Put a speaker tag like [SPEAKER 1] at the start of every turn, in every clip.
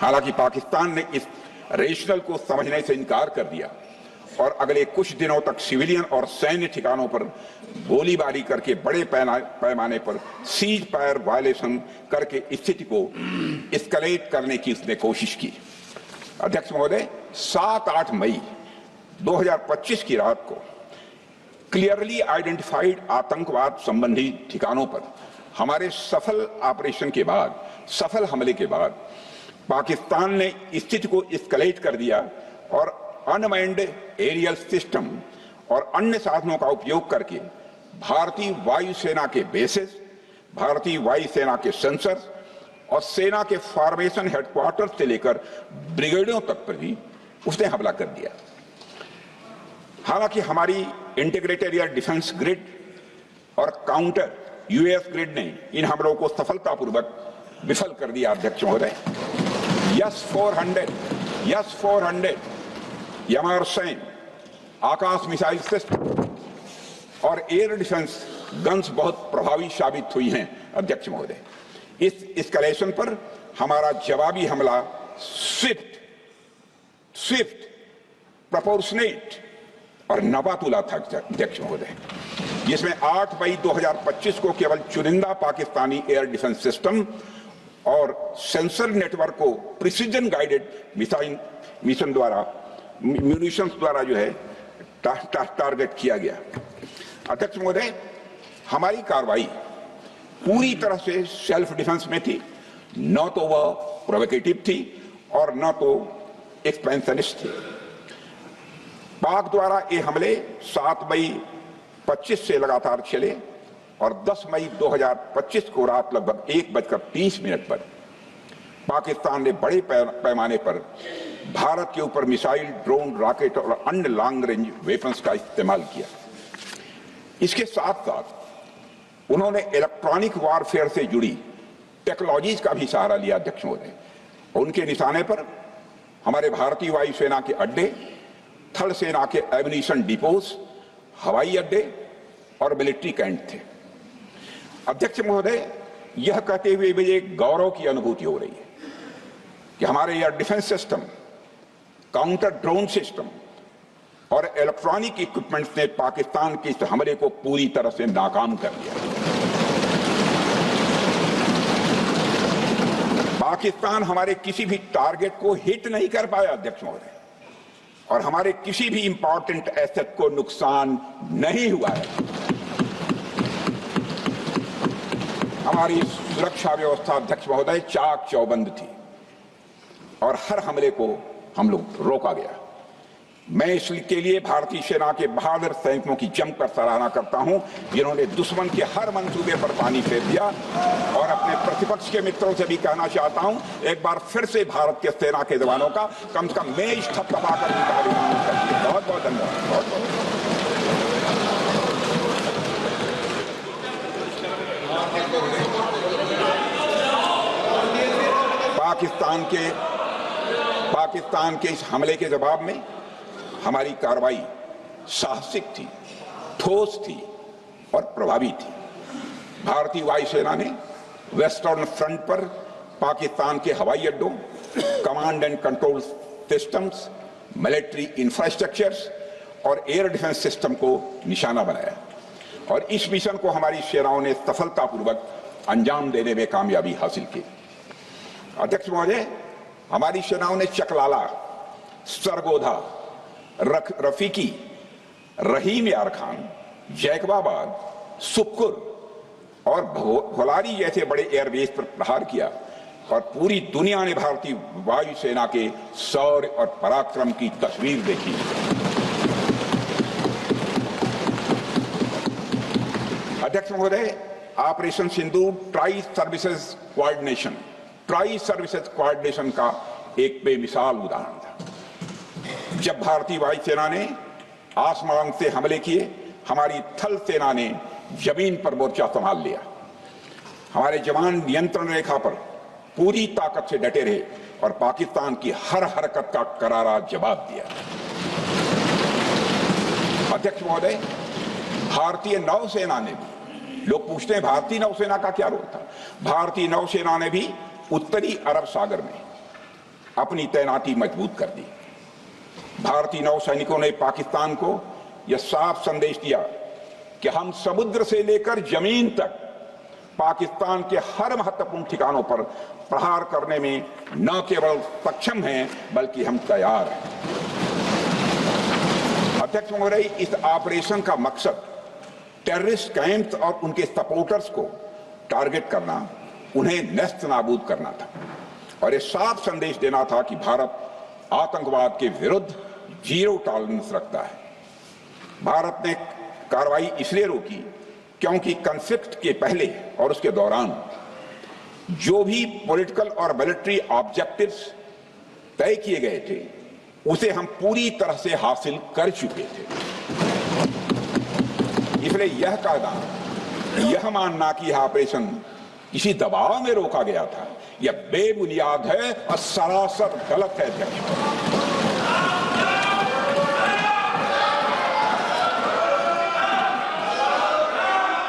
[SPEAKER 1] हालांकि पाकिस्तान ने इस रेशनल को समझने से इनकार कर दिया और अगले कुछ दिनों तक सिविलियन और सैन्य ठिकानों पर गोलीबारी करके बड़े पैमाने पर सीज फायर वायलेशन करके स्थिति को एस्केलेट करने की उसने कोशिश की। अध्यक्ष महोदय, 7-8 मई 2025 की रात को क्लियरली आइडेंटिफाइड आतंकवाद संबंधी ठिकानों पर हमारे सफल ऑपरेशन के बाद, सफल हमले के बाद पाकिस्तान ने स्थिति को एस्केलेट कर दिया और अनमैन्ड एरियल सिस्टम और अन्य साधनों का उपयोग करके भारतीय वायुसेना के बेसेस, भारतीय वायुसेना के सेंसर्स और सेना के फॉर्मेशन हेडक्वार्टर से लेकर ब्रिगेडों तक पर भी उसने हमला कर दिया। हालांकि हमारी इंटीग्रेटेड एयर डिफेंस ग्रिड और काउंटर यूएस ग्रिड ने इन हमलों को सफलतापूर्वक विफल कर दिया। अध्यक्ष महोदय, यस 400 यमारसैन आकाश मिसाइल सिस्टम और एयर डिफेंस गन्स बहुत प्रभावी साबित हुई हैं। अध्यक्ष महोदय, इस एस्केलेशन पर हमारा जवाबी हमला स्विफ्ट, प्रोपोर्शनेट और नबातुला था। अध्यक्ष महोदय, जिसमें 8 मई 2025 को केवल चुनिंदा पाकिस्तानी एयर डिफेंस सिस्टम और सेंसर नेटवर्क को प्रिसीजन गाइडेड मिशन द्वारा म्यूनिशंस द्वारा जो है टारगेट किया गया। अध्यक्ष महोदय, हमारी कार्रवाई पूरी तरह से सेल्फ डिफेंस में थी, न तो वह प्रोवोकेटिव थी और न तो एक्सपेंशनिस्ट थी। पाक द्वारा ये हमले 7 मई 25 से लगातार चले और 10 मई 2025 को रात लगभग 1:30 पर पाकिस्तान ने बड़े पैमाने पर भारत के ऊपर मिसाइल, ड्रोन, रॉकेट और अन्य लॉन्ग रेंज वेपन्स का इस्तेमाल किया। इसके साथ साथ उन्होंने इलेक्ट्रॉनिक वारफेयर से जुड़ी टेक्नोलॉजीज का भी सहारा लिया। अध्यक्ष महोदय, उनके निशाने पर हमारे भारतीय वायुसेना के अड्डे, थल सेना के एम्यूनिशन डिपोज, हवाई अड्डे और मिलिट्री कैंट थे। अध्यक्ष महोदय, यह कहते हुए मुझे गौरव की अनुभूति हो रही है कि हमारे air defence system, counter drone system और इलेक्ट्रॉनिक इक्विपमेंट्स ने पाकिस्तान के इस हमले को पूरी तरह से नाकाम कर दिया। पाकिस्तान हमारे किसी भी टारगेट को हिट नहीं कर पाया। अध्यक्ष महोदय, और हमारे किसी भी इंपॉर्टेंट एसेट को नुकसान नहीं हुआ है। हमारी सुरक्षा व्यवस्था अध्यक्ष महोदय चाक चौबंद थी और हर हमले को हम लोग रोका गया। मैं इसके लिए भारतीय सेना के बहादुर सैनिकों की जमकर सराहना करता हूं, जिन्होंने दुश्मन के हर मंसूबे पर पानी फेर दिया। और अपने प्रतिपक्ष के मित्रों से भी कहना चाहता हूं, एक बार फिर से भारत के सेना के जवानों का कम से कम मेज थपथपाकर उनका अभिनंदन करिए। बहुत बहुत धन्यवाद। बहुत बहुत पाकिस्तान के इस हमले के जवाब में हमारी कार्रवाई साहसिक थी, ठोस थी और प्रभावी थी। भारतीय वायुसेना ने वेस्टर्न फ्रंट पर पाकिस्तान के हवाई अड्डों, command and control systems, military infrastructures और एयर डिफेंस सिस्टम को निशाना बनाया और इस मिशन को हमारी सेनाओं ने सफलतापूर्वक अंजाम देने में कामयाबी हासिल की। अध्यक्ष महोदय, हमारी सेनाओं ने चकलाला, सरगोधा, रफीकी, रहीम यार खान, जैकबाबाद, सुक्कुर और भोलारी जैसे बड़े एयरबेस पर प्रहार किया और पूरी दुनिया ने भारतीय वायुसेना के शौर्य और पराक्रम की तस्वीर देखी। अध्यक्ष महोदय, ऑपरेशन सिंदूर ट्राई सर्विसेज कोऑर्डिनेशन का एक बेमिसाल उदाहरण था। जब भारतीय वायुसेना ने आसमान से हमले किए, हमारी थल सेना ने जमीन पर मोर्चा संभाल लिया। हमारे जवान नियंत्रण रेखा पर पूरी ताकत से डटे रहे और पाकिस्तान की हर हरकत का करारा जवाब दिया। अध्यक्ष महोदय, भारतीय नौसेना ने भी, लोग पूछते हैं भारतीय नौसेना का क्या रोल था, भारतीय नौसेना ने भी उत्तरी अरब सागर में अपनी तैनाती मजबूत कर दी। भारतीय नौसैनिकों ने पाकिस्तान को यह साफ संदेश दिया कि हम समुद्र से लेकर जमीन तक पाकिस्तान के हर महत्वपूर्ण ठिकानों पर प्रहार करने में न केवल सक्षम हैं बल्कि हम तैयार हैं। अध्यक्ष महोदय, इस ऑपरेशन का मकसद टेररिस्ट कैंप्स और उनके सपोर्टर्स को टारगेट करना, उन्हें नेस्त नाबूद करना था और ये साफ संदेश देना था कि भारत आतंकवाद के विरुद्ध जीरो टॉलरेंस रखता है। भारत ने कार्रवाई इसलिए रोकी क्योंकि कॉन्फ्लिक्ट के पहले और उसके दौरान जो भी पॉलिटिकल और मिलिट्री ऑब्जेक्टिव्स तय किए गए थे उसे हम पूरी तरह से हासिल कर चुके थे। इसलिए यह कहना, यह मानना कि यह ऑपरेशन किसी दबाव में रोका गया था, यह बेबुनियाद है और सरासर गलत है।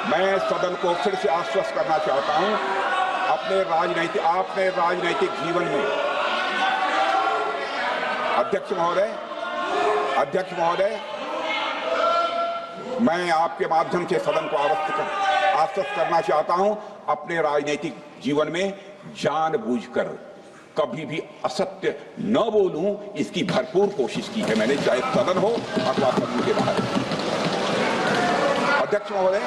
[SPEAKER 1] मैं सदन को फिर से आश्वस्त करना चाहता हूं, आपने राजनीतिक जीवन में अध्यक्ष महोदय, मैं आपके माध्यम से सदन को आश्वस्त करना चाहता हूं, अपने राजनीतिक जीवन में जानबूझकर कभी भी असत्य न बोलूं, इसकी भरपूर कोशिश की है मैंने, चाहे सदन हो अथवा सदन के बाहर। अध्यक्ष महोदय,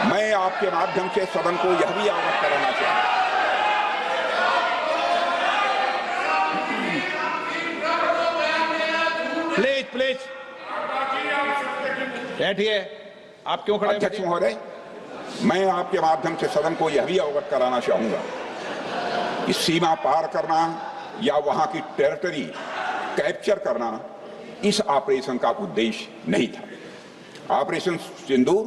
[SPEAKER 1] मैं आपके माध्यम से सदन को यह भी अवगत कराना चाहता हूं,
[SPEAKER 2] प्लीज बैठिए। आप क्यों खड़े?
[SPEAKER 1] अध्यक्ष महोदय, मैं आपके माध्यम से सदन को यह भी अवगत कराना चाहूंगा कि सीमा पार करना या वहां की टेरिटरी कैप्चर करना इस ऑपरेशन का उद्देश्य नहीं था। ऑपरेशन सिंदूर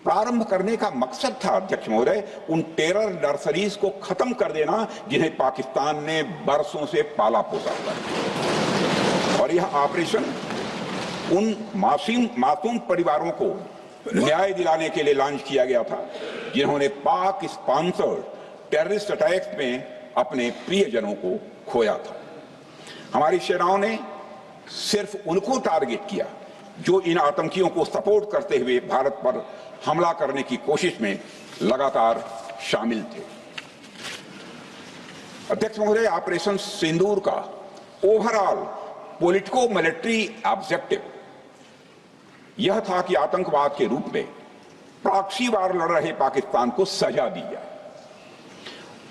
[SPEAKER 1] प्रारंभ करने का मकसद था अध्यक्ष महोदय उन टेरर नर्सरीज को खत्म कर देना जिन्हें पाकिस्तान ने बरसों से पाला पोसा था, और यह ऑपरेशन उन मासूम परिवारों को न्याय दिलाने के लिए लॉन्च किया गया था जिन्होंने पाक स्पॉन्सर्ड टेररिस्ट अटैक्स में अपने प्रियजनों को खोया था। हमारी सेनाओं ने सिर्फ उनको टारगेट किया जो इन आतंकियों को सपोर्ट करते हुए भारत पर हमला करने की कोशिश में लगातार शामिल थे। अध्यक्ष महोदय, ऑपरेशन सिंदूर का ओवरऑल पॉलिटिको मिलिट्री ऑब्जेक्टिव यह था कि आतंकवाद के रूप में प्रॉक्सी वार लड़ रहे पाकिस्तान को सजा दी जाए,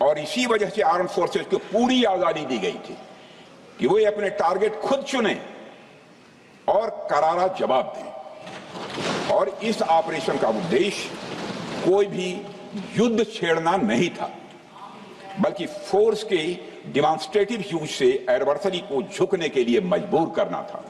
[SPEAKER 1] और इसी वजह से आर्म फोर्सेस को पूरी आजादी दी गई थी कि वे अपने टारगेट खुद चुने और करारा जवाब दें। और इस ऑपरेशन का उद्देश्य कोई भी युद्ध छेड़ना नहीं था, बल्कि फोर्स के डिमॉन्स्ट्रेटिव यूज से एडवर्सरी को झुकने के लिए मजबूर करना था।